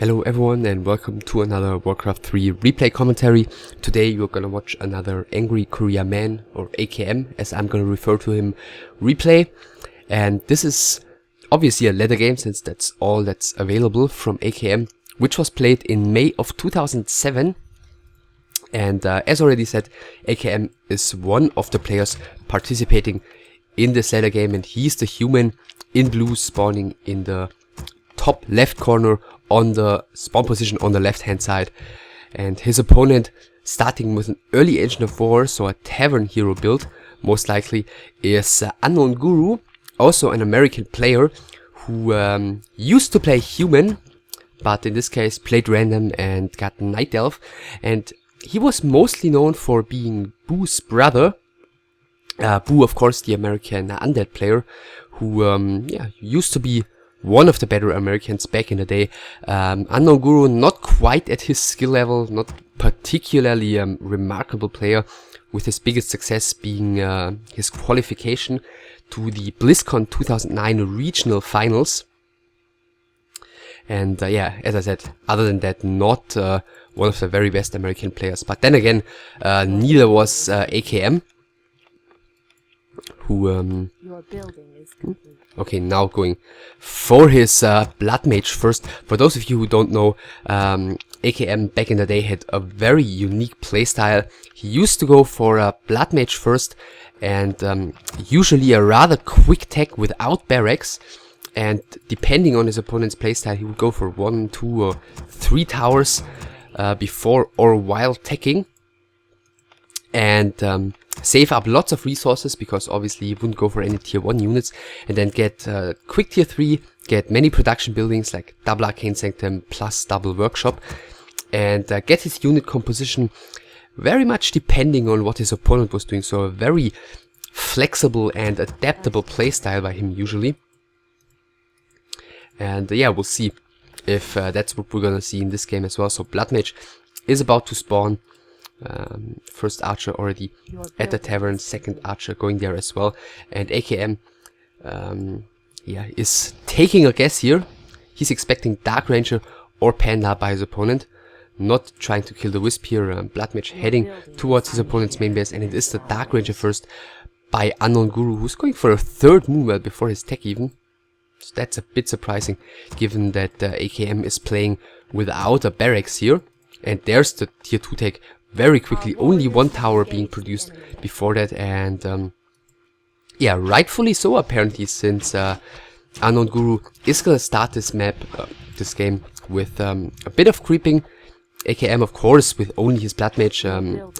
Hello everyone and welcome to another Warcraft 3 replay commentary. Today you're gonna watch another Angry Korea Man, or AKM as I'm gonna refer to him, replay. And this is obviously a ladder game since that's all that's available from AKM, which was played in May of 2007. And as already said, AKM is one of the players participating in this ladder game, and he's the human in blue spawning in the top left corner on the spawn position on the left hand side. And his opponent, starting with an early Engine of War, so a tavern hero build most likely, is UnknownGuru, also an American player who used to play human, but in this case played random and got nightelf. And he was mostly known for being Boo's brother. Boo, of course, the American undead player who used to be one of the better Americans back in the day. UnknownGuru, not quite at his skill level, not particularly remarkable player, with his biggest success being his qualification to the BlizzCon 2009 regional finals. And as I said, other than that, not one of the very best American players. But then again, neither was AKM, who Your building is complete. okay, now going for his Blood Mage first. For those of you who don't know, AKM back in the day had a very unique playstyle. He used to go for a Blood Mage first, and usually a rather quick tech without barracks. And depending on his opponent's playstyle, he would go for 1, 2 or 3 towers before or while teching. And save up lots of resources, because obviously you wouldn't go for any tier 1 units, and then get quick tier 3, get many production buildings like double Arcane Sanctum plus double Workshop, and get his unit composition very much depending on what his opponent was doing. So a very flexible and adaptable playstyle by him usually. And we'll see if that's what we're gonna see in this game as well. So Blood Mage is about to spawn. First archer already at the tavern, second archer going there as well, and AKM is taking a guess here. He's expecting Dark Ranger or Panda by his opponent, not trying to kill the Wisp here. Blood Mage heading towards his opponent's main base, and it is the Dark Ranger first by UnknownGuru, who's going for a third move before his tech even. So that's a bit surprising, given that AKM is playing without a barracks here. And there's the tier 2 tech very quickly, only 1 tower being produced before that, and rightfully so apparently, since UnknownGuru is gonna start this map, this game, with a bit of creeping. AKM, of course, with only his Blood Mage,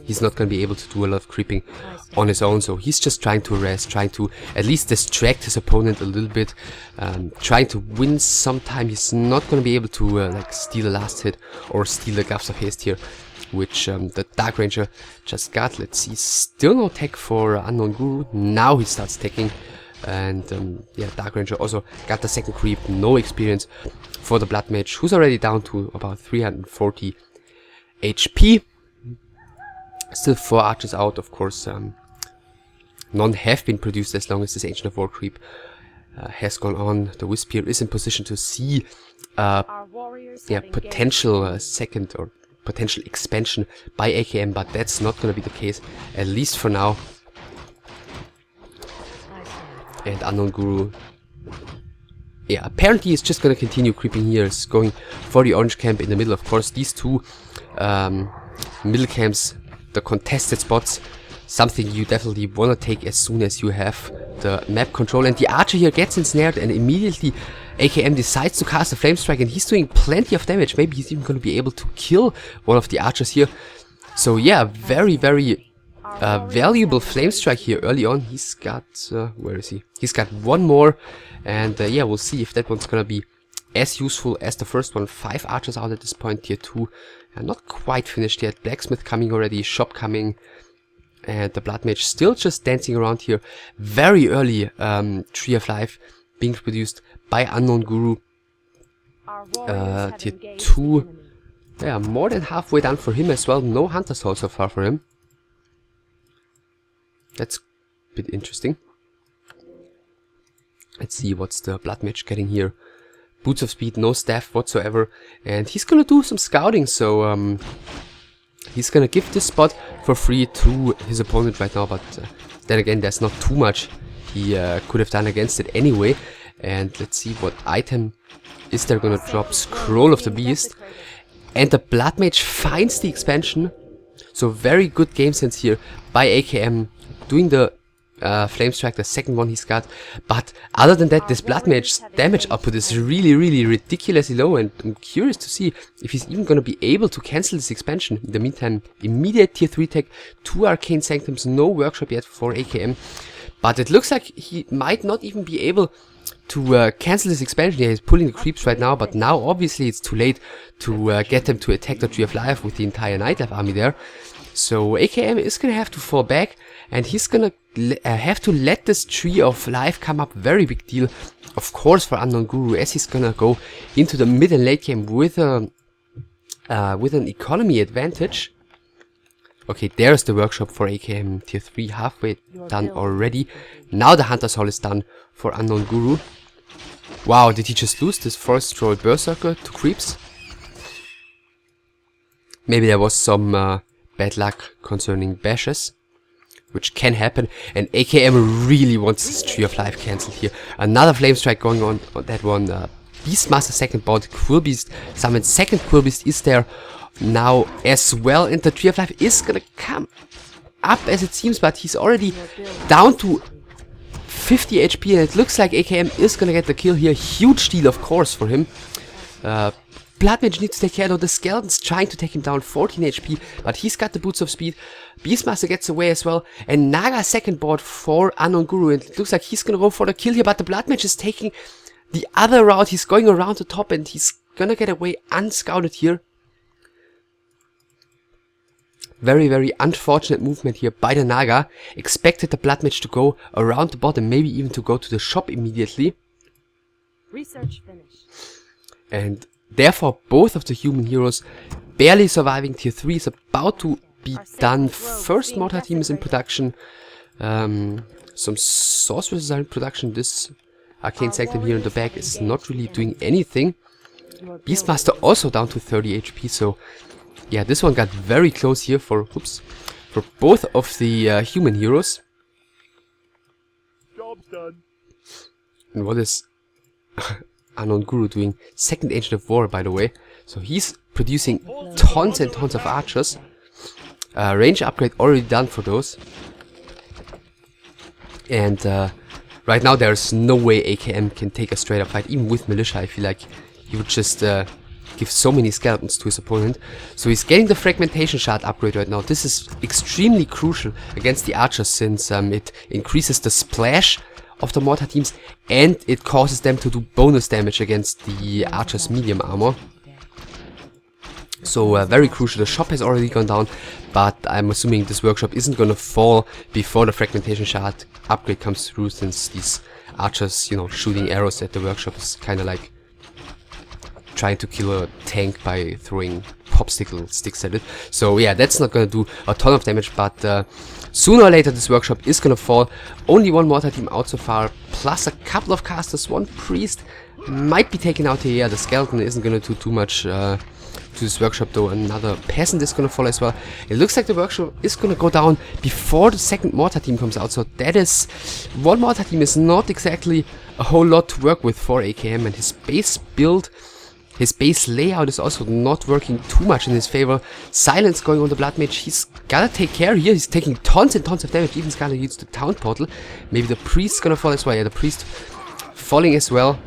he's not gonna be able to do a lot of creeping on his own, so he's just trying to rest, trying to at least distract his opponent a little bit, trying to win some time. He's not gonna be able to like steal a last hit or steal the Gaps of Haste here, which the Dark Ranger just got. Let's see, still no tech for UnknownGuru. Now he starts teching, and Dark Ranger also got the second creep. No experience for the Blood Mage, who's already down to about 340 HP. Still 4 archers out, of course. None have been produced as long as this Ancient of War creep has gone on. The Wisp here is in position to see potential second or potential expansion by AKM, but that's not going to be the case, at least for now. And UnknownGuru, apparently is just going to continue creeping here. It's going for the orange camp in the middle. Of course, these two middle camps, the contested spots, something you definitely want to take as soon as you have the map control. And the archer here gets ensnared, and immediately AKM decides to cast a Flame Strike, and he's doing plenty of damage. Maybe he's even going to be able to kill one of the archers here. So very, very valuable Flame Strike here early on. He's got, where is he? He's got one more, and we'll see if that one's going to be as useful as the first one. 5 archers out at this point, tier 2. Not quite finished yet. Blacksmith coming already, shop coming. And the Blood Mage still just dancing around here. Very early Tree of Life being produced by UnknownGuru. Tier 2. More than halfway done for him as well. No Hunter Soul so far for him. That's a bit interesting. Let's see what's the Blood Mage getting here. boots of speed, no staff whatsoever, and he's gonna do some scouting, so he's gonna give this spot for free to his opponent right now, but then again, there's not too much he could have done against it anyway. And let's see what item is there gonna drop. Scroll of the Beast, and the Blood Mage finds the expansion. So very good game sense here by AKM, doing the Flame Strike, the second one he's got. But other than that, this Blood Mage's damage output is really ridiculously low, and I'm curious to see if he's even gonna be able to cancel this expansion. In the meantime, immediate tier 3 tech, 2 Arcane Sanctums, no workshop yet for AKM. But it looks like he might not even be able to cancel this expansion. Yeah, he's pulling the creeps right now, but now obviously it's too late to get them to attack the Tree of Life with the entire nightelf army there. So AKM is gonna have to fall back, and he's gonna have to let this Tree of Life come up. Very big deal, of course, for UnknownGuru, as he's gonna go into the mid and late game with an economy advantage. Okay, there's the workshop for AKM tier 3, halfway done already. Now the Hunter's Hall is done for UnknownGuru. Wow, did he just lose this Forest Troll Berserker to creeps? Maybe there was some bad luck concerning bashes, which can happen, and AKM really wants this Tree of Life cancelled here. Another Flame Strike going on that one. Beastmaster second bot, Quill Beast summoned, second Quill Beast is there now as well, and the Tree of Life is gonna come up as it seems, but he's already down to 50 HP, and it looks like AKM is gonna get the kill here. Huge deal, of course, for him. Blood Mage needs to take care, though. The Skeleton's trying to take him down, 14 HP, but he's got the Boots of Speed. Beastmaster gets away as well, and Naga second board for UnknownGuru, and it looks like he's gonna go for the kill here, but the Blood Mage is taking the other route. He's going around the top, and he's gonna get away unscouted here. Very unfortunate movement here by the Naga. Expected the Blood Mage to go around the bottom, maybe even to go to the shop immediately. Research finished. And therefore, both of the human heroes barely surviving. Tier 3 is about to be done. First mortar team is in production. Some sorceresses are in production. This Arcane Sanctum here in the back is not really doing anything. Beastmaster also down to 30 HP, so yeah, this one got very close here for both of the human heroes. Job's done. And what is UnknownGuru doing? Second Agent of War, by the way. So he's producing tons and tons of archers. Range upgrade already done for those. And right now there's no way AKM can take a straight up fight. Even with Militia, I feel like he would just give so many skeletons to his opponent. So he's getting the Fragmentation Shard upgrade right now. This is extremely crucial against the archers, since it increases the splash of the mortar teams, and it causes them to do bonus damage against the archer's medium armor. So very crucial. The shop has already gone down, but I'm assuming this workshop isn't gonna fall before the Fragmentation Shard upgrade comes through, since these archers, you know, shooting arrows at the workshop is kinda like trying to kill a tank by throwing popsicle sticks at it. So yeah, that's not gonna do a ton of damage, but sooner or later this workshop is gonna fall. Only one mortar team out so far, plus a couple of casters. One priest might be taken out here. Yeah, the skeleton isn't gonna do too much to this workshop, though. Another peasant is gonna fall as well. It looks like the workshop is gonna go down before the second mortar team comes out, so that is, one mortar team is not exactly a whole lot to work with for AKM, and his base build, his base layout is also not working too much in his favor. Silence going on the Blood Mage. He's gotta take care here. He's taking tons and tons of damage. Even gotta use the town portal. Maybe the priest's gonna fall as well. Yeah, the priest falling as well.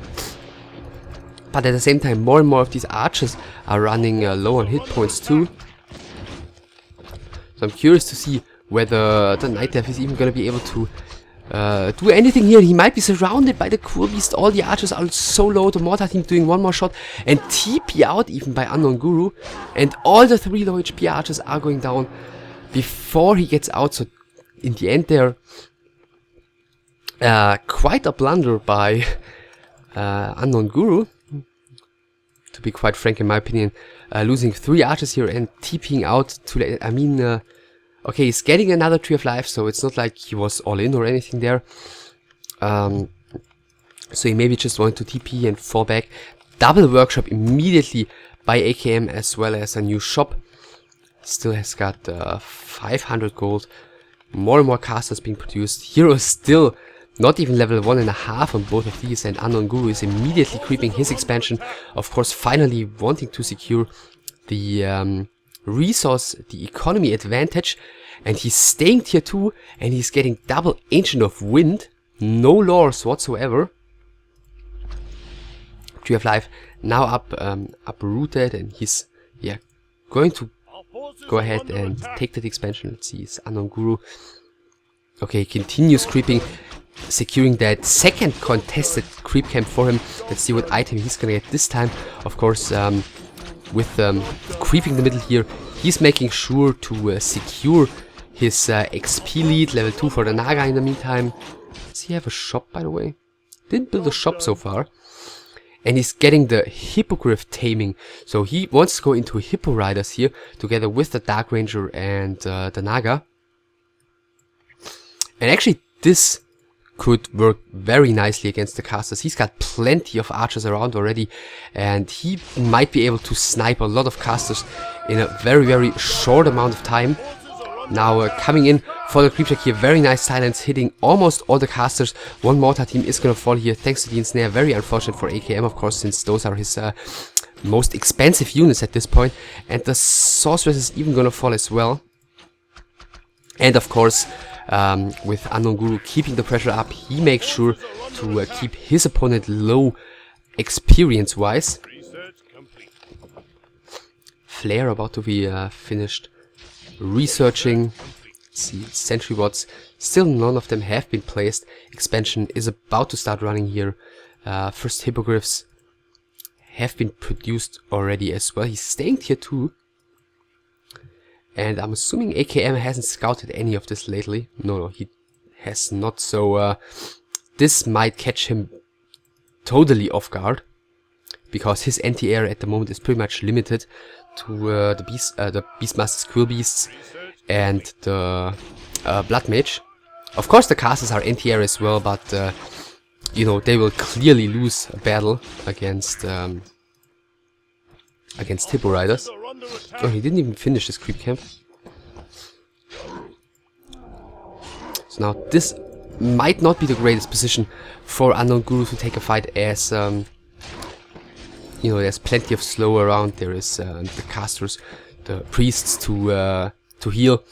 But at the same time, more and more of these archers are running low on hit points too. So I'm curious to see whether the nightelf is even gonna be able to do anything here. He might be surrounded by the Quill Beast. All the archers are so low. The mortar team doing one more shot and TP out even by UnknownGuru. And all the 3 low HP archers are going down before he gets out. So in the end there, quite a blunder by UnknownGuru, to be quite frank in my opinion. Losing 3 archers here and TPing out too late. I mean, okay, he's getting another Tree of Life, so it's not like he was all in or anything there. So he maybe just wanted to TP and fall back. double workshop immediately by AKM, as well as a new shop. Still has got 500 gold. More and more casters being produced. Hero is still not even level 1.5 on both of these, and UnknownGuru is immediately creeping his expansion. Of course, finally wanting to secure the resource, the economy advantage. And he's staying tier 2, and he's getting double Ancient of Wind. No lores whatsoever. Tree of Life now uprooted, and he's going to go ahead and take that expansion. Let's see, it's UnknownGuru. Okay, continues creeping, securing that second contested creep camp for him. Let's see what item he's gonna get this time. Of course, with creeping the middle here, he's making sure to secure his XP lead, level 2 for the Naga in the meantime. Does he have a shop, by the way? Didn't build a shop so far. And he's getting the Hippogriff taming. So he wants to go into Hippo Riders here, together with the Dark Ranger and the Naga. And actually, this could work very nicely against the casters. He's got plenty of archers around already, and he might be able to snipe a lot of casters in a very, very short amount of time. Now coming in for the creep check here, very nice silence, hitting almost all the casters. One mortar team is gonna fall here thanks to the ensnare. Very unfortunate for AKM, of course, since those are his most expensive units at this point. And the sorceress is even gonna fall as well. And of course, with UnknownGuru keeping the pressure up, he makes sure to keep his opponent low experience wise. Flare about to be finished researching. Let's see, sentry wards, still none of them have been placed. Expansion is about to start running here. First hippogriffs have been produced already as well. He's staying tier 2. And I'm assuming AKM hasn't scouted any of this lately. No, he has not. So this might catch him totally off guard, because his anti-air at the moment is pretty much limited to the Beastmaster's Quill Beasts and the Blood Mage. Of course, the casters are anti-air as well, but you know, they will clearly lose a battle against Hippo Riders. Oh, he didn't even finish his creep camp. So now this might not be the greatest position for UnknownGuru to take a fight, as you know, there's plenty of slow around. There is the casters, the priests to heal,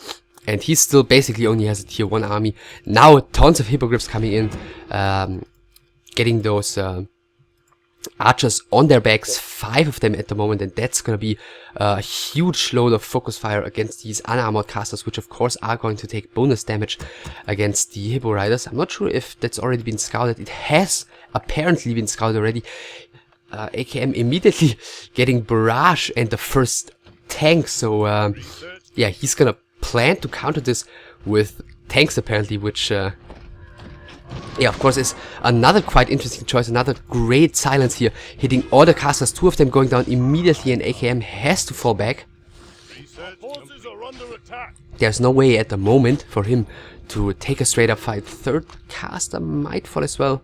and he still basically only has a tier 1 army. Now tons of hippogriffs coming in, getting those archers on their backs, 5 of them at the moment, and that's gonna be a huge load of focus fire against these unarmored casters, which of course are going to take bonus damage against the Hippo Riders. I'm not sure if that's already been scouted. It has apparently been scouted already. AKM immediately getting barrage and the first tank, so yeah, he's gonna plan to counter this with tanks apparently, which yeah, of course, is another quite interesting choice. Another great silence here, hitting all the casters, 2 of them going down immediately, and AKM has to fall back. There's no way at the moment for him to take a straight up fight. Third caster might fall as well.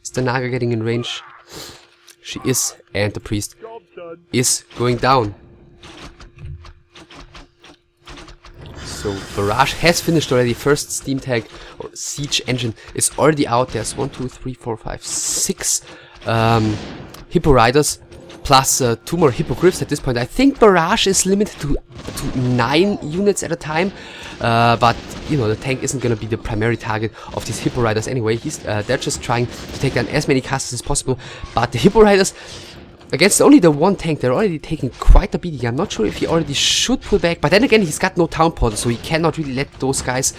Is the Naga getting in range? She is, and the priest is going down. So Barrage has finished already. First steam tag or siege engine is already out. There's 1, 2, 3, 4, 5, 6 Hippo Riders plus 2 more Hippogriffs at this point. I think Barrage is limited to 9 units at a time, but you know, the tank isn't going to be the primary target of these Hippo Riders anyway. They're just trying to take down as many casters as possible, but the Hippo Riders, against only the 1 tank, they're already taking quite a beating. I'm not sure if he already should pull back, but then again, he's got no town portal, so he cannot really let those guys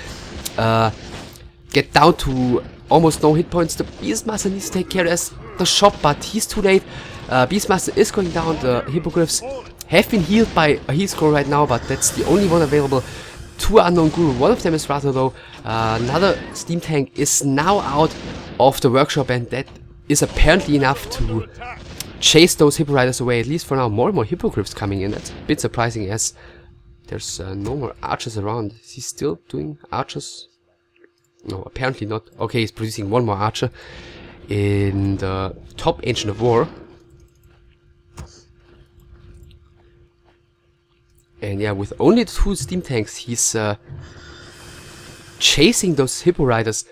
get down to almost no hit points. The Beastmaster needs to take care of the shop, but he's too late. Beastmaster is going down. The Hippogriffs have been healed by a heal scroll right now, but that's the only one available to UnknownGuru. One of them is rather low. Another steam tank is now out of the workshop, and that is apparently enough to chase those Hippo Riders away, at least for now. More and more Hippogriffs coming in. That's a bit surprising, as there's no more archers around. Is he still doing archers? No, apparently not. Okay, he's producing 1 more archer in the top Ancient of War. And yeah, with only 2 steam tanks, he's chasing those Hippo Riders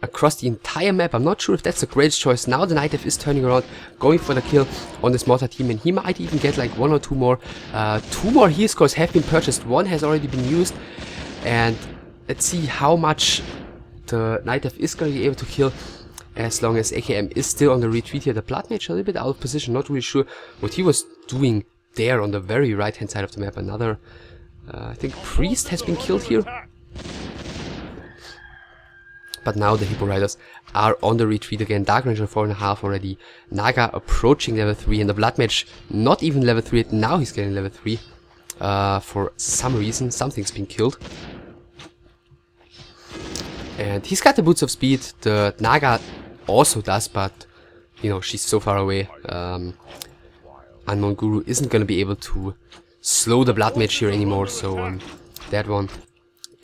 across the entire map. I'm not sure if that's the greatest choice. Now the nightelf is turning around, going for the kill on this mortar team, and he might even get like 1 or 2 more. 2 more heal scores have been purchased, 1 has already been used, and let's see how much the nightelf is going to be able to kill as long as AKM is still on the retreat here. The Blood Mage a little bit out of position, not really sure what he was doing there on the very right hand side of the map. Another, I think, Priest has been killed here. But now the Hippo Riders are on the retreat again. Dark Ranger 4.5 already. Naga approaching level 3, and the Blood Mage not even level 3. Now he's getting level 3. For some reason, something's been killed. And he's got the Boots of Speed. The Naga also does, but you know, she's so far away. UnknownGuru isn't going to be able to slow the Blood Mage here anymore, so that one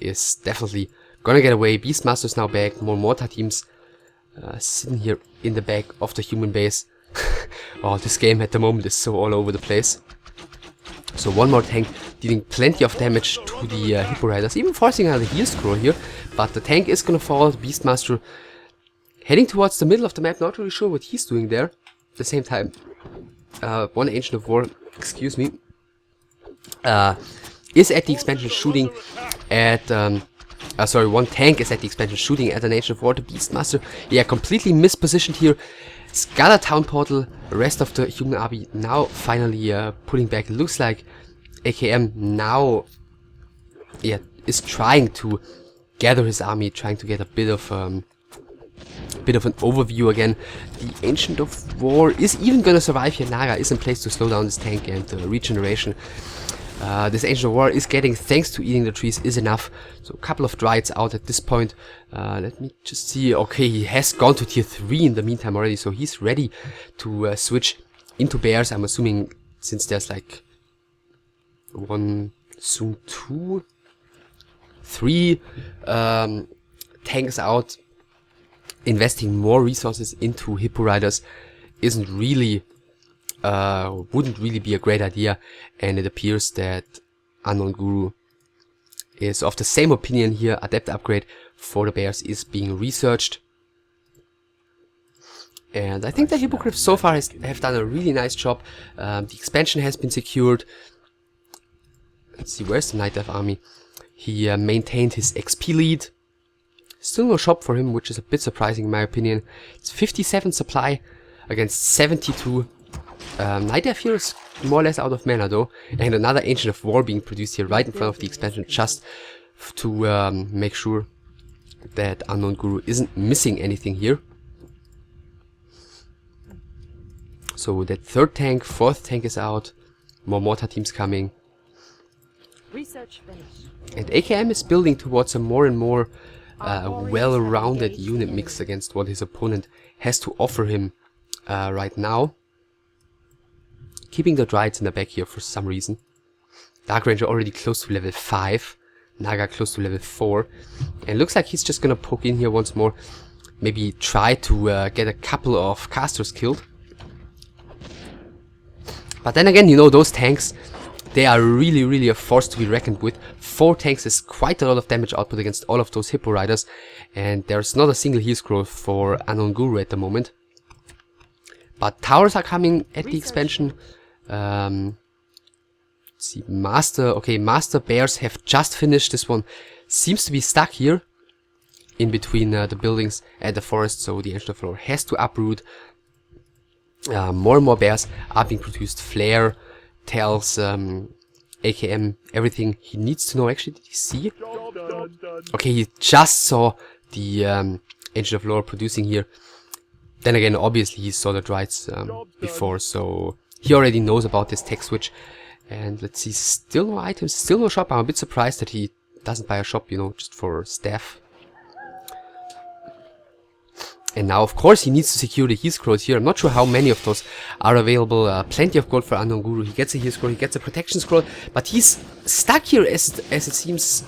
is definitely gonna get away. Beastmaster's now back. More mortar teams sitting here in the back of the human base. Oh, this game at the moment is so all over the place. So 1 more tank dealing plenty of damage to the Hippo Riders, even forcing another heal scroll here. But the tank is gonna fall. Beastmaster heading towards the middle of the map. Not really sure what he's doing there. At the same time, 1 Ancient of War, excuse me, is at the expansion shooting at... sorry, 1 tank is at the expansion shooting at an Ancient of War. The Beastmaster, yeah, completely mispositioned here. It's got a town portal. The rest of the human army now finally pulling back. It looks like AKM now, yeah, is trying to gather his army, trying to get a bit of an overview again. The Ancient of War is even gonna survive here. Naga is in place to slow down this tank, and regeneration. This Ancient of War is getting, thanks to eating the trees, is enough. So a couple of Drides out at this point. Let me just see. Okay, he has gone to tier 3 in the meantime already, so he's ready to switch into bears. I'm assuming, since there's like 1, soon 2, 3 tanks out, investing more resources into Hippo Riders isn't really... wouldn't really be a great idea, and it appears that UnknownGuru is of the same opinion here. Adept upgrade for the bears is being researched, and I think the Hippogriffs so far have done a really nice job. The expansion has been secured. Let's see, where's the nightelf army? He maintained his XP lead. Still no shop for him, which is a bit surprising in my opinion. It's 57 supply against 72. Nightelf here is more or less out of mana though, and another Ancient of War being produced here right in front of the expansion, just to make sure that UnknownGuru isn't missing anything here. So that 3rd tank, 4th tank is out, more mortar teams coming. Research finished. And AKM is building towards a more and more well-rounded unit mix against what his opponent has to offer him right now. Keeping the Drides in the back here for some reason. Dark Ranger already close to level 5. Naga close to level 4. And looks like he's just gonna poke in here once more. Maybe try to get a couple of casters killed. But then again, you know, those tanks, they are really a force to be reckoned with. 4 tanks is quite a lot of damage output against all of those Hippo Riders. And there's not a single heal scroll for UnknownGuru at the moment. But towers are coming at the expansion. Let's see, Master Bears have just finished. This one seems to be stuck here in between the buildings and the forest, so the Ancient of War has to uproot. More and more bears are being produced. Flare tells AKM everything he needs to know. Actually, did he see? Okay, he just saw the Ancient of War producing here. Then again, obviously he saw the Drides before, so he already knows about this tech switch. And let's see, still no items, still no shop. I'm a bit surprised that he doesn't buy a shop, you know, just for staff. And now, of course, he needs to secure the heal scrolls here. I'm not sure how many of those are available. Plenty of gold for UnknownGuru. He gets a heal scroll, he gets a protection scroll, but he's stuck here as it seems.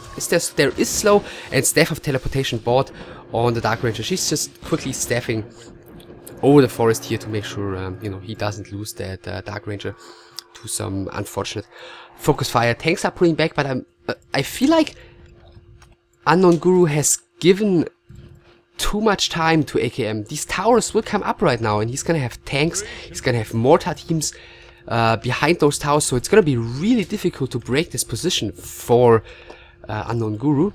There is slow, and Staff of Teleportation bought on the Dark Ranger. She's just quickly staffing over the forest here to make sure, you know, he doesn't lose that Dark Ranger to some unfortunate focus fire. Tanks are pulling back, but I feel like UnknownGuru has given too much time to AKM. These towers will come up right now, and he's gonna have tanks, he's gonna have mortar teams behind those towers, so it's gonna be really difficult to break this position for UnknownGuru.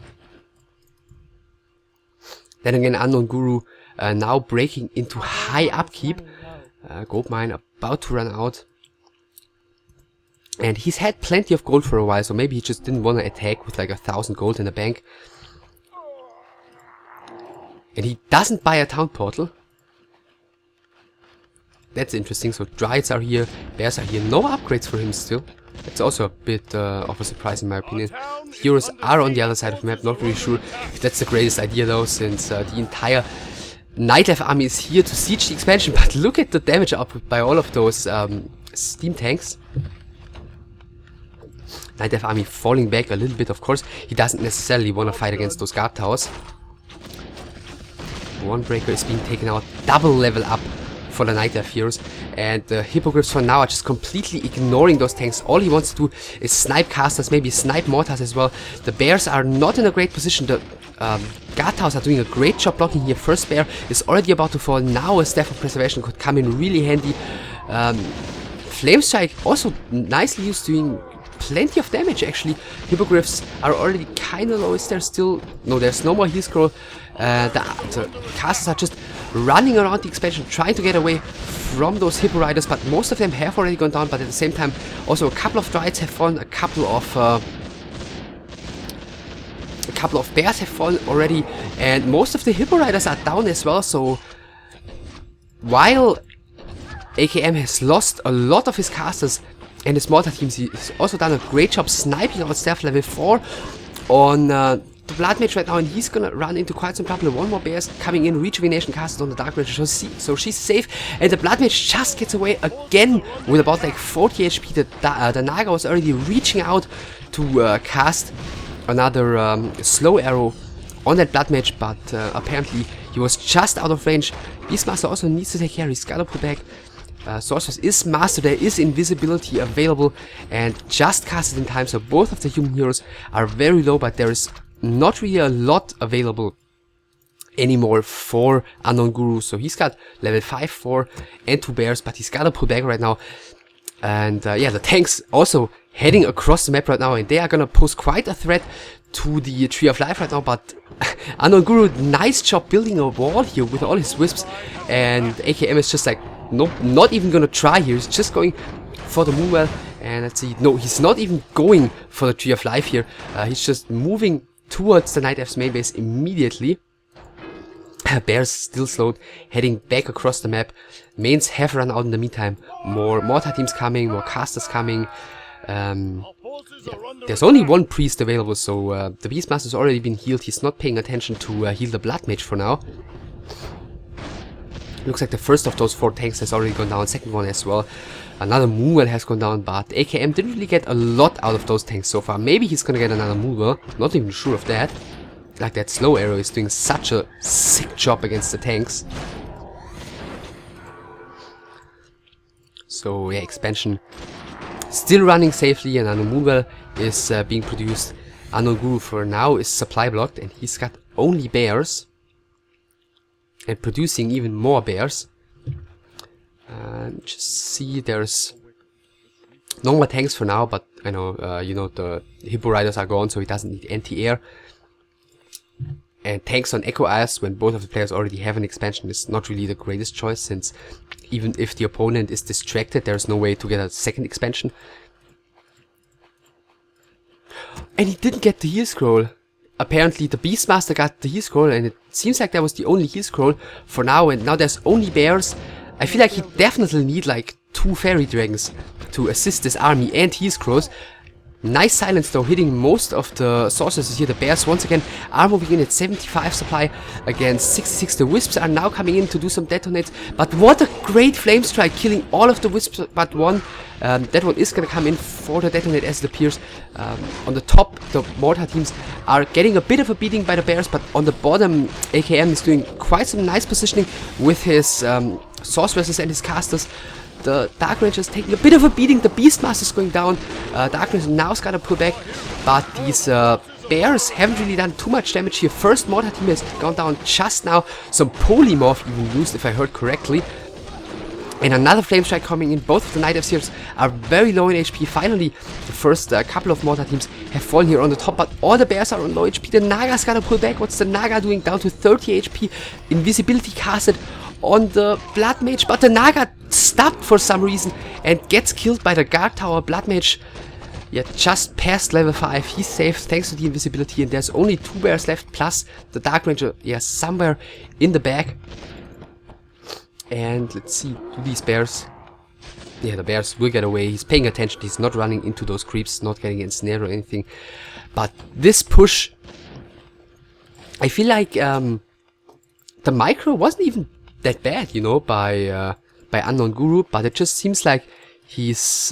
Then again, UnknownGuru now breaking into high upkeep. Gold mine about to run out. And he's had plenty of gold for a while, so maybe he just didn't want to attack with like 1,000 gold in the bank. And he doesn't buy a town portal. That's interesting. So Dryads are here, Bears are here. No upgrades for him still. That's also a bit of a surprise in my opinion. Heroes are on the other side of the map. Not really sure if that's the greatest idea though, since the entire nightelf army is here to siege the expansion. But look at the damage output by all of those steam tanks. Nightelf army falling back a little bit, of course. He doesn't necessarily want to fight against those guard towers. One breaker is being taken out, double level up for the nightelf heroes, and the hippogriffs for now are just completely ignoring those tanks. All he wants to do is snipe casters, maybe snipe mortars as well. The bears are not in a great position. The guard towers are doing a great job blocking here. First bear is already about to fall. Now a staff of preservation could come in really handy. Flame strike also nicely used, doing plenty of damage actually. Hippogriffs are already kind of low. Is there still? No, there's no more heal scroll. The casters are just running around the expansion, trying to get away from those hippo riders, but most of them have already gone down. But at the same time, also a couple of Dryads have fallen, a couple of bears have fallen already, and most of the hippo riders are down as well. So while AKM has lost a lot of his casters and his mortar teams, he's also done a great job sniping out staff level 4 on the Blood Mage right now, and he's gonna run into quite some trouble. One more bear's coming in, rejuvenation casted on the Dark Ranger, so she's safe, and the Blood Mage just gets away again with about like 40 HP. The Naga was already reaching out to cast another slow arrow on that Blood Mage, but apparently he was just out of range. Beastmaster also needs to take care, he's gotta pull back. Sorceress is master, there is invisibility available and just casted in time, so both of the human heroes are very low, but there is not really a lot available anymore for UnknownGuru. So he's got level 5, 4 and 2 bears, but he's gotta pull back right now. And yeah, the tanks also heading across the map right now, and they are gonna pose quite a threat to the Tree of Life right now. But UnknownGuru, nice job building a wall here with all his wisps, and AKM is just like, nope, not even gonna try here. He's just going for the Moonwell, and let's see, no, he's not even going for the Tree of Life here. He's just moving towards the nightelf's main base immediately. Bears still slowed, heading back across the map. Mains have run out in the meantime. More mortar teams coming, more casters coming. Yeah, there's only one priest available, so the Beastmaster's already been healed. He's not paying attention to heal the Blood Mage for now. Looks like the first of those 4 tanks has already gone down, second one as well. Another Moonwell has gone down, but AKM didn't really get a lot out of those tanks so far. Maybe he's gonna get another Moonwell, not even sure of that. Like, that slow arrow is doing such a sick job against the tanks. So yeah, expansion still running safely, and another Moonwell is being produced. UnknownGuru for now is supply blocked, and he's got only bears. And producing even more bears. Just see, there's no more tanks for now, but I know, you know, the hippo riders are gone, so he doesn't need anti-air. And tanks on Echo Eyes, when both of the players already have an expansion, is not really the greatest choice, since even if the opponent is distracted, there's no way to get a second expansion. And he didn't get the heal scroll. Apparently the Beastmaster got the heal scroll, and it seems like that was the only heal scroll for now, and now there's only bears. I feel like he definitely need like 2 fairy dragons to assist this army and heal scrolls. Nice silence though, hitting most of the sorceresses here. The bears once again are moving in at 75 supply against 66. The wisps are now coming in to do some detonates, but what a great flame strike, killing all of the wisps but one. That one is gonna come in for the detonate as it appears. On the top, the mortar teams are getting a bit of a beating by the bears, but on the bottom, AKM is doing quite some nice positioning with his sorceresses and his casters. the Dark Ranger is taking a bit of a beating. The Beastmaster is going down. Dark Ranger now's gotta pull back, but these bears haven't really done too much damage here. First Mortar team has gone down just now. Some Polymorph even used, if I heard correctly. And another Flame Strike coming in. Both of the Night Elf heroes are very low in HP. Finally, the first couple of Mortar teams have fallen here on the top, but all the bears are on low HP. The Naga's gotta pull back. What's the Naga doing? Down to 30 HP. Invisibility casted on the Blood Mage, but the Naga stopped for some reason and gets killed by the Guard Tower. Blood Mage, yeah, just past level 5. He's safe thanks to the invisibility, and there's only 2 bears left, plus the Dark Ranger, yeah, somewhere in the back. And let's see, do these bears... Yeah, the bears will get away. He's paying attention. He's not running into those creeps, not getting ensnared or anything. But this push... I feel like the micro wasn't even that bad, you know, by UnknownGuru. But it just seems like he's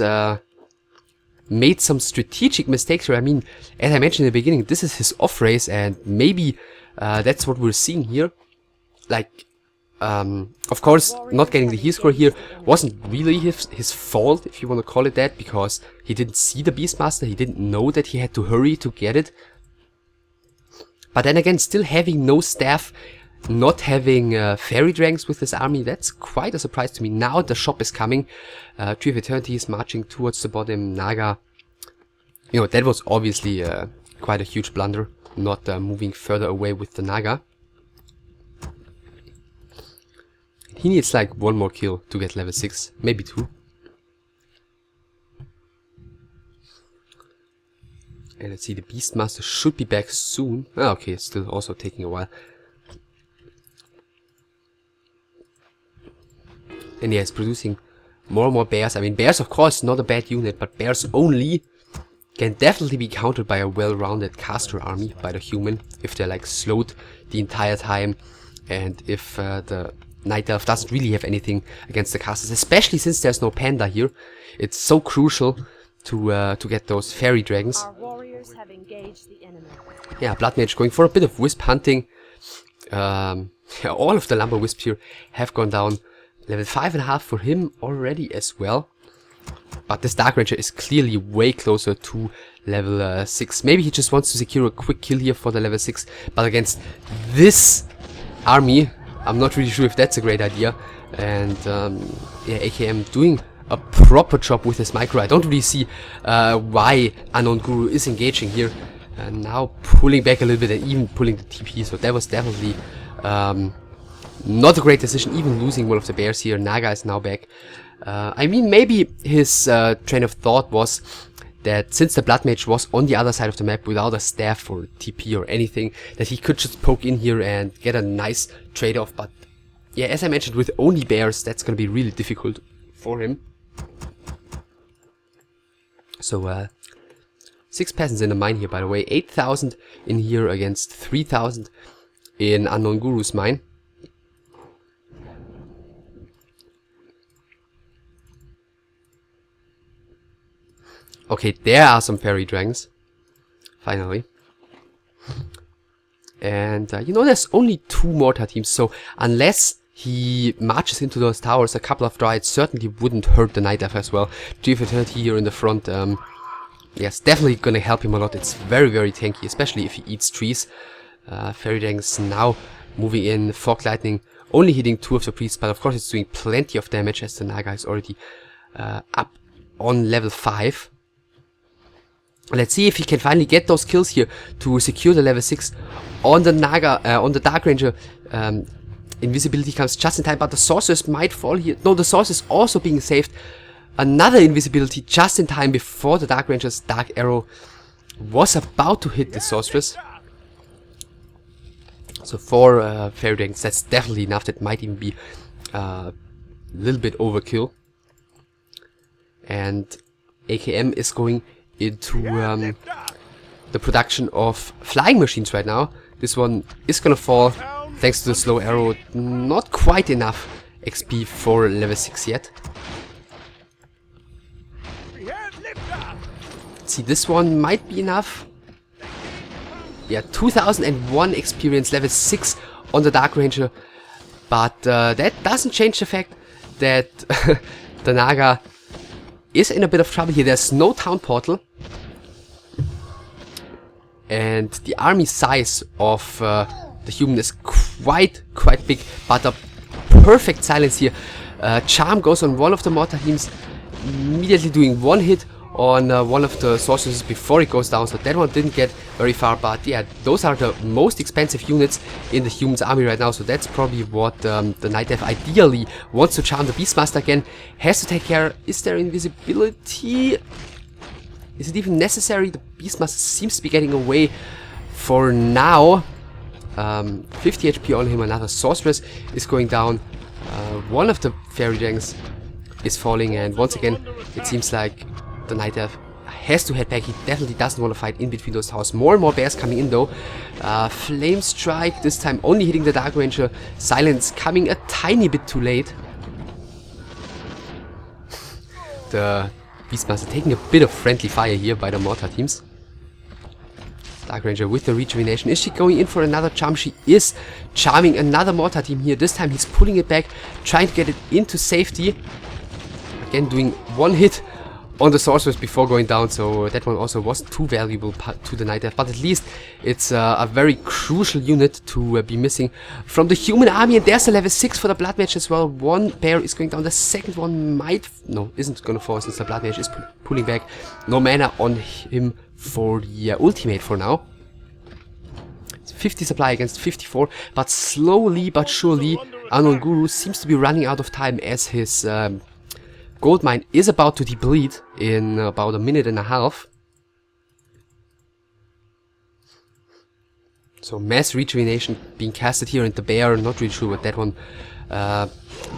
made some strategic mistakes here. I mean, as I mentioned in the beginning, this is his off race. And maybe that's what we're seeing here. Like... of course, not getting the heal score here wasn't really his fault, if you want to call it that, because he didn't see the Beastmaster, he didn't know that he had to hurry to get it. But then again, still having no staff, not having fairy dragons with his army, that's quite a surprise to me. Now the shop is coming, Tree of Eternity is marching towards the bottom, Naga. You know, that was obviously quite a huge blunder, not moving further away with the Naga. He needs like 1 more kill to get level 6, maybe 2. And let's see, the Beastmaster should be back soon. Ah, okay, it's still also taking a while. And yeah, it's producing more and more bears. I mean, bears of course not a bad unit, but bears only can definitely be countered by a well-rounded caster army, by the human, if they're like slowed the entire time, and if the Night Elf doesn't really have anything against the casters, especially since there's no panda here. It's so crucial to get those fairy dragons. Our warriors have engaged the enemy. Yeah, Blood Mage going for a bit of wisp hunting. Yeah, all of the lumber wisps here have gone down. Level 5.5 for him already as well. But this Dark Ranger is clearly way closer to level 6. Maybe he just wants to secure a quick kill here for the level 6. But against this army, I'm not really sure if that's a great idea. And yeah, AKM doing a proper job with his micro. I don't really see why UnknownGuru is engaging here. And now pulling back a little bit and even pulling the TP. So that was definitely not a great decision, even losing one of the bears here. Naga is now back. I mean, maybe his train of thought was that since the Blood Mage was on the other side of the map without a staff or TP or anything, that he could just poke in here and get a nice trade-off. But yeah, as I mentioned, with only bears, that's gonna be really difficult for him. So 6 peasants in the mine here, by the way. 8,000 in here against 3,000 in UnknownGuru's mine. Okay, there are some fairy dragons. Finally. And, you know, there's only 2 mortar teams, so unless he marches into those towers, a couple of Dryads certainly wouldn't hurt the Night Elf as well. Tree of Eternity here in the front, yes, definitely gonna help him a lot. It's very, very tanky, especially if he eats trees. Fairy dragons now moving in, Fog Lightning only hitting 2 of the priests, but of course it's doing plenty of damage as the Naga is already up on level 5. Let's see if he can finally get those kills here to secure the level 6 on the Naga, on the Dark Ranger. Invisibility comes just in time, but the Sorceress might fall here. No, the Sorceress also being saved. Another invisibility just in time before the Dark Ranger's Dark Arrow was about to hit the Sorceress. So 4 Fairy Dragons, that's definitely enough. That might even be a little bit overkill. And AKM is going into the production of flying machines right now. This one is gonna fall thanks to the slow arrow. Not quite enough XP for level 6 yet. Let's see, this one might be enough. Yeah, 2001 experience, level 6 on the Dark Ranger. But that doesn't change the fact that the Naga is in a bit of trouble here. There's no town portal. And the army size of the human is quite big, but a perfect silence here. Charm goes on one of the mortar teams, immediately doing one hit on one of the sorcerers before it goes down, so that one didn't get very far. But yeah, those are the most expensive units in the human's army right now, so that's probably what the Night Elf ideally wants to charm the Beastmaster again. Has to take care. Is there invisibility? Is it even necessary? The Beastmaster seems to be getting away for now. 50 HP on him. Another sorceress is going down. One of the fairy dragons is falling, and once again it seems like the Night Elf has to head back. He definitely doesn't want to fight in between those towers. More and more bears coming in though. Flame Strike, this time only hitting the Dark Ranger. Silence coming a tiny bit too late. The Beastmaster taking a bit of friendly fire here by the mortar teams. Dark Ranger with the rejuvenation. Is she going in for another charm? She is charming another mortar team here. This time he's pulling it back, trying to get it into safety. Again doing one hit on the sorcerers before going down, so that one also wasn't too valuable to the Night Elf, but at least it's a very crucial unit to be missing from the human army. And there's a level 6 for the Blood Mage as well. One bear is going down, the second one isn't gonna fall since the Blood Mage is pulling back. No mana on him for the ultimate for now. It's 50 supply against 54, but slowly but surely UnknownGuru seems to be running out of time, as his gold mine is about to deplete in about a minute and a half. So mass rejuvenation being casted here, and the bear, not really sure what that one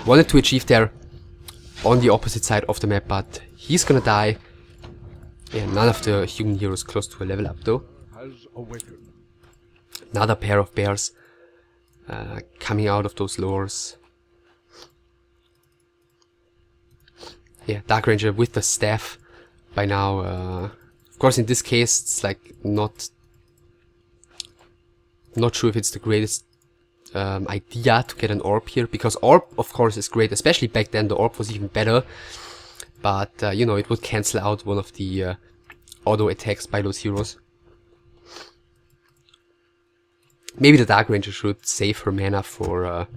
wanted to achieve there on the opposite side of the map, but he's gonna die. Yeah, none of the human heroes close to a level up though. Another pair of bears coming out of those lures. Yeah, Dark Ranger with the staff by now. Of course, in this case, it's like not sure if it's the greatest idea to get an orb here, because orb, of course, is great. Especially back then, the orb was even better. But you know, it would cancel out one of the auto attacks by those heroes. Maybe the Dark Ranger should save her mana for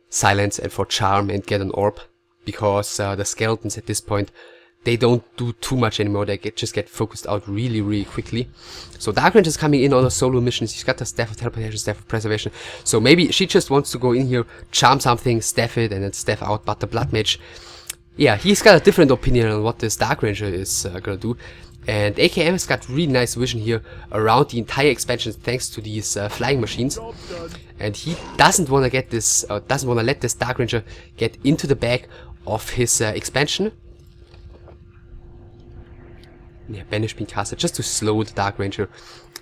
silence and for charm and get an orb. Because the skeletons at this point, they don't do too much anymore. They just get focused out really quickly. So Dark Ranger is coming in on a solo mission. She's got the Staff of Teleportation, Staff of Preservation. So maybe she just wants to go in here, charm something, staff it, and then staff out. But the Blood Mage, yeah, he's got a different opinion on what this Dark Ranger is gonna do. And AKM has got really nice vision here around the entire expansion thanks to these flying machines. And he doesn't want to get this, doesn't want to let this Dark Ranger get into the bag of his expansion. Yeah, Banish being casted just to slow the Dark Ranger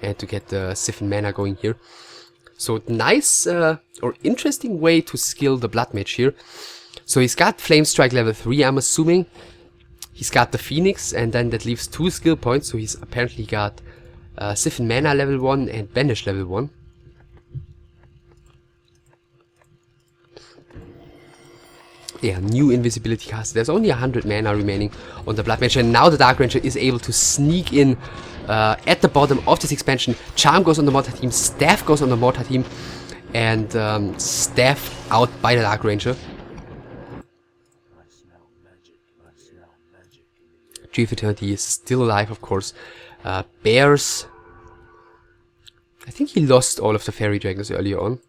and to get the Siphon mana going here. So nice or interesting way to skill the Blood Mage here. So he's got Flame Strike level 3, I'm assuming. He's got the Phoenix, and then that leaves 2 skill points. So he's apparently got Siphon mana level 1 and Banish level 1. Yeah, new invisibility cast. There's only 100 mana remaining on the Blood Mage, and now the Dark Ranger is able to sneak in at the bottom of this expansion. Charm goes on the mortar team, Staff goes on the mortar team, and Staff out by the Dark Ranger. Tree of Eternity is still alive, of course. Bears. I think he lost all of the fairy dragons earlier on.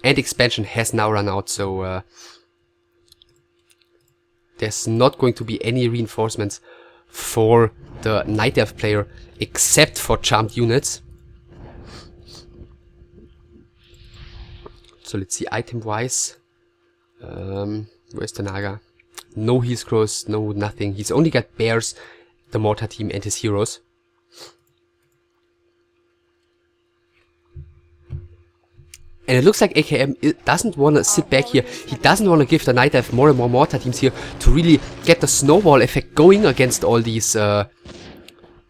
And expansion has now run out, so there's not going to be any reinforcements for the Night Elf player except for charmed units. So let's see, item wise. Where's the Naga? No heal scrolls, no nothing. He's only got bears, the mortar team, and his heroes. And it looks like AKM doesn't want to sit back here. He doesn't want to give the Night Elf more and more mortar teams here to really get the snowball effect going against all these... where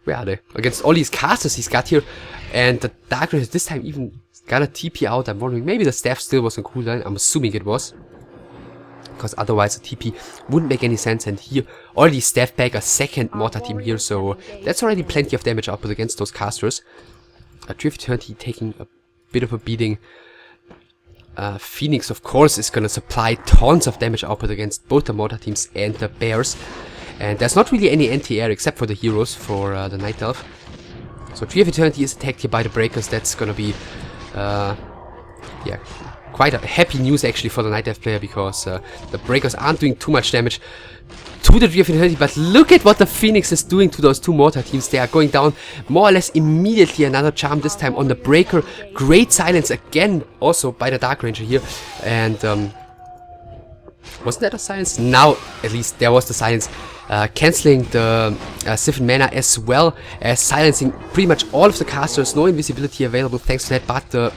are they? Against all these casters he's got here. And the Dark Ranger this time even got a TP out. I'm wondering, maybe the Staff still was on cooldown. I'm assuming it was. because otherwise a TP wouldn't make any sense. And here already staffed back a second mortar team here, so that's already plenty of damage output against those casters. Wc3 taking a bit of a beating. Phoenix, of course, is gonna supply tons of damage output against both the mortar teams and the bears. And there's not really any anti-air except for the heroes for the Night Elf. So Tree of Eternity is attacked here by the breakers. That's gonna be yeah, quite a happy news actually for the Night Elf player, because the breakers aren't doing too much damage to the Tree of Eternity. But look at what the Phoenix is doing to those two mortar teams. They are going down more or less immediately. Another charm, this time on the breaker. Great silence again also by the Dark Ranger here. And wasn't that a silence? Now at least there was the silence. Cancelling the Siphon Mana as well as silencing pretty much all of the casters. No invisibility available thanks to that, but the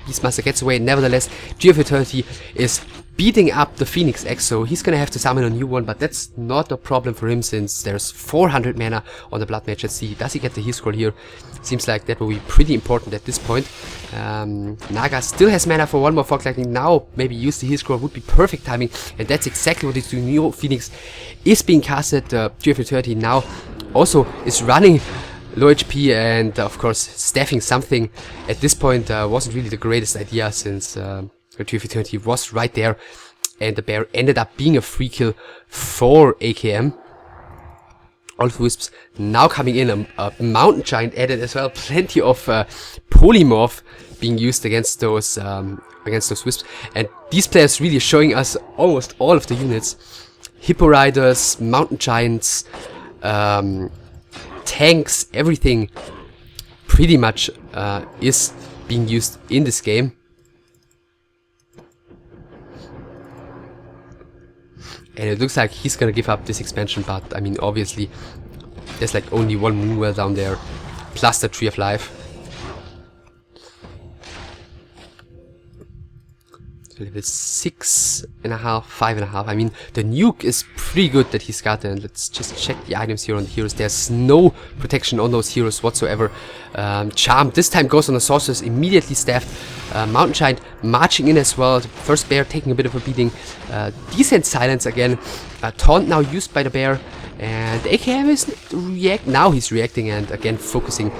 Beastmaster gets away. Nevertheless, Tree of Eternity is beating up the Phoenix X, so he's gonna have to summon a new one, but that's not a problem for him since there's 400 mana on the Blood Mage. Let's see, does he get the heal scroll here? Seems like that will be pretty important at this point. Naga still has mana for one more Fog Lightning. Now maybe use the heal scroll would be perfect timing, and that's exactly what he's doing. New Phoenix is being casted. Tree of Eternity now also is running low HP, and of course staffing something at this point wasn't really the greatest idea, since Tree of Eternity was right there, and the bear ended up being a free kill for AKM. All of the Wisps now coming in, a Mountain Giant added as well. Plenty of Polymorph being used against those Wisps, and these players really showing us almost all of the units. Hippo Riders, Mountain Giants, tanks, everything pretty much is being used in this game. And it looks like he's gonna give up this expansion, but I mean obviously there's like only one Moonwell down there, plus the Tree of Life. So level 6.5, 5.5. I mean the nuke is pretty good that he's got, and let's just check the items here on the heroes. There's no protection on those heroes whatsoever. Charm this time goes on the Sorceress, immediately staffed. Mountain Giant marching in as well. The first bear taking a bit of a beating. Decent silence again. Taunt now used by the bear, and the AKM is now he's reacting and again focusing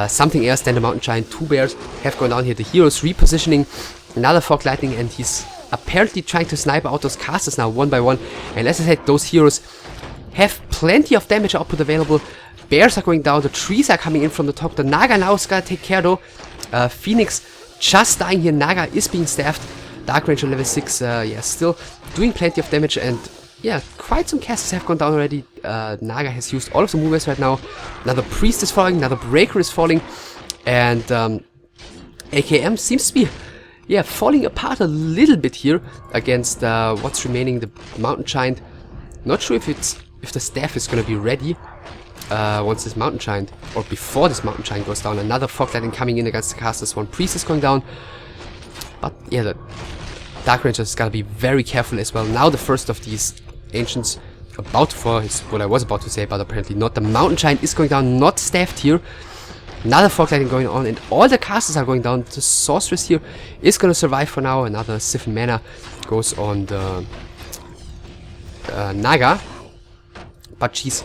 something else than the Mountain Giant. Two bears have gone down here. The heroes repositioning. Another Fog Lightning, and he's apparently trying to snipe out those casters now one by one. And as I said, those heroes have plenty of damage output available. Bears are going down, the trees are coming in from the top. The Naga now is gonna take care though. Phoenix just dying here. Naga is being staffed. Dark Ranger level 6, yeah, still doing plenty of damage, and yeah, quite some casters have gone down already. Naga has used all of the moves right now. Another Priest is falling, another Breaker is falling, and AKM seems to be, yeah, falling apart a little bit here against what's remaining, the Mountain Giant. Not sure if the staff is gonna be ready once this Mountain Giant, or before this Mountain Giant goes down. Another Fog Lightning coming in against the casters. One Priest is going down. But yeah, the Dark Ranger is gotta be very careful as well. Now the first of these Ancients about to fall is what I was about to say, but apparently not. The Mountain Giant is going down, not staffed here. Another Fog Lightning going on, and all the casters are going down. The Sorceress here is gonna survive for now. Another Siphon Mana goes on the Naga, but she's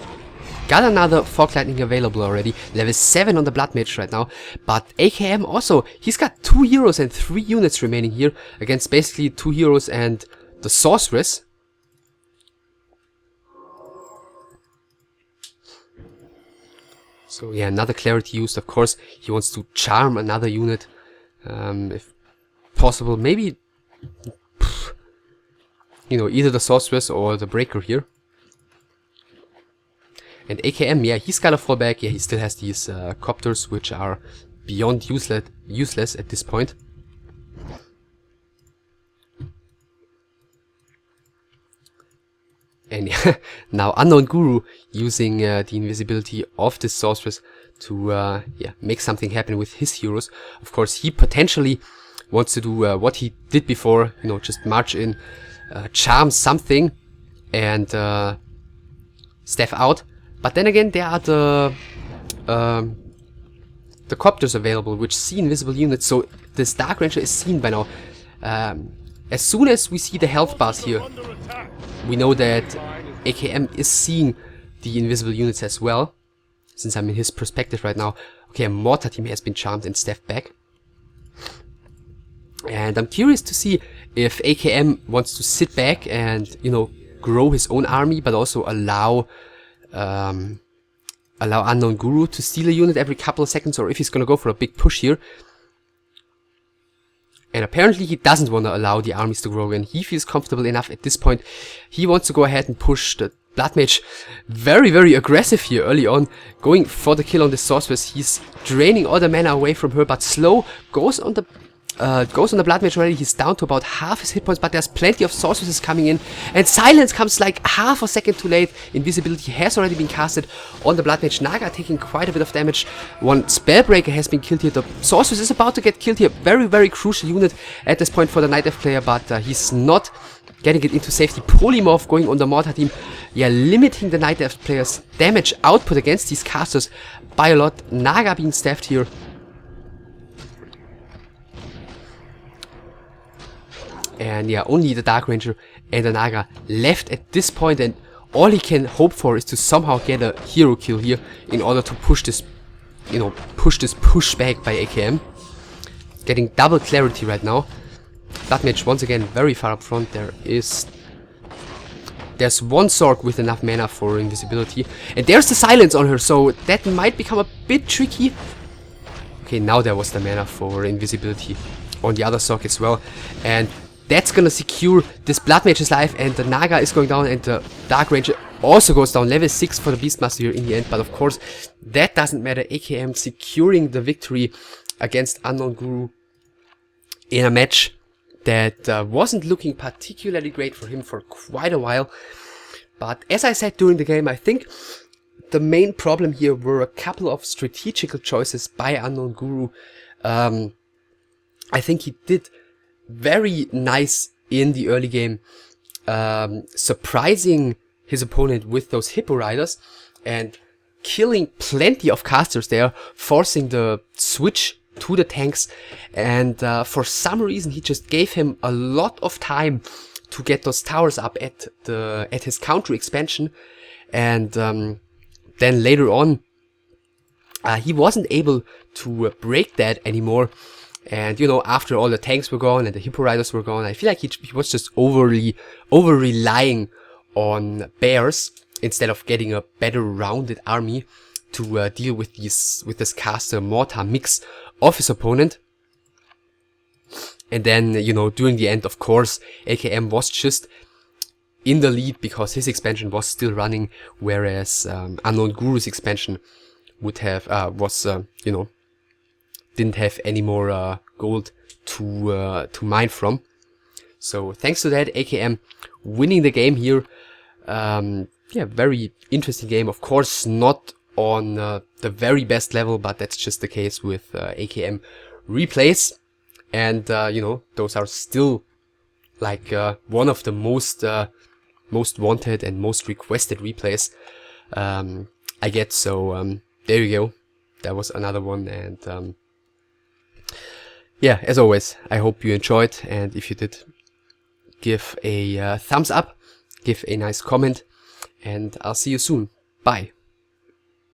got another Fog Lightning available already. Level 7 on the Blood Mage right now. But AKM also, he's got 2 heroes and 3 units remaining here against basically 2 heroes and the Sorceress. So yeah, another Clarity used. Of course, he wants to charm another unit, if possible. Maybe, you know, either the Sorceress or the Breaker here. And AKM, yeah, he's gotta fall back. Yeah, he still has these copters, which are beyond useless at this point. And now UnknownGuru using the invisibility of this Sorceress to yeah, make something happen with his heroes. Of course, he potentially wants to do what he did before, you know, just march in, charm something, and staff out. But then again, there are the copters available, which see invisible units. So this Dark Ranger is seen by now. as soon as we see the health bars here, we know that AKM is seeing the invisible units as well, since I'm in his perspective right now. Okay, a mortar team has been charmed and stepped back. And I'm curious to see if AKM wants to sit back and, you know, grow his own army, but also allow UnknownGuru to steal a unit every couple of seconds, or if he's gonna go for a big push here. And apparently he doesn't want to allow the armies to grow, and he feels comfortable enough at this point. He wants to go ahead and push the Blood Mage very, very aggressive here early on, going for the kill on the Sorceress. He's draining all the mana away from her, but slow goes on the Blood Mage already. He's down to about half his hit points, but there's plenty of Sorceresses coming in, and Silence comes like half a second too late. Invisibility has already been casted on the Blood Mage. Naga taking quite a bit of damage. One Spellbreaker has been killed here. The Sorceress is about to get killed here. Very, very crucial unit at this point for the nightelf player, but he's not getting it into safety. Polymorph going on the mortar team. Yeah, limiting the nightelf player's damage output against these casters by a lot. Naga being staffed here. And yeah, only the Dark Ranger and the Naga left at this point, and all he can hope for is to somehow get a hero kill here in order to push this, you know, push back by AKM. Getting double clarity right now. Blood Mage once again very far up front. There's one Sorc with enough mana for invisibility, and there's the Silence on her, so that might become a bit tricky. Okay, now there was the mana for invisibility on the other Sorc as well, and that's gonna secure this Blood Mage's life, and the Naga is going down, and the Dark Ranger also goes down. Level 6 for the Beastmaster here in the end, but of course that doesn't matter. AKM securing the victory against UnknownGuru in a match that wasn't looking particularly great for him for quite a while. But as I said during the game, I think the main problem here were a couple of strategical choices by UnknownGuru. I think he did very nice in the early game, surprising his opponent with those Hippo Riders and killing plenty of casters there, forcing the switch to the tanks, and for some reason he just gave him a lot of time to get those towers up at his counter expansion, and then later on he wasn't able to break that anymore. And you know, after all the tanks were gone and the Hippo Riders were gone, I feel like he was just over relying on bears instead of getting a better rounded army to deal with this caster mortar mix of his opponent. And then, you know, during the end, of course, AKM was just in the lead because his expansion was still running, whereas UnknownGuru's expansion would have you know, didn't have any more gold to mine from. So thanks to that, AKM winning the game here. Yeah, very interesting game. Of course, not on the very best level, but that's just the case with AKM replays. And you know, those are still like one of the most wanted and most requested replays I get. So there you go. That was another one, and yeah, as always, I hope you enjoyed, and if you did, give a thumbs up, give a nice comment, and I'll see you soon. Bye.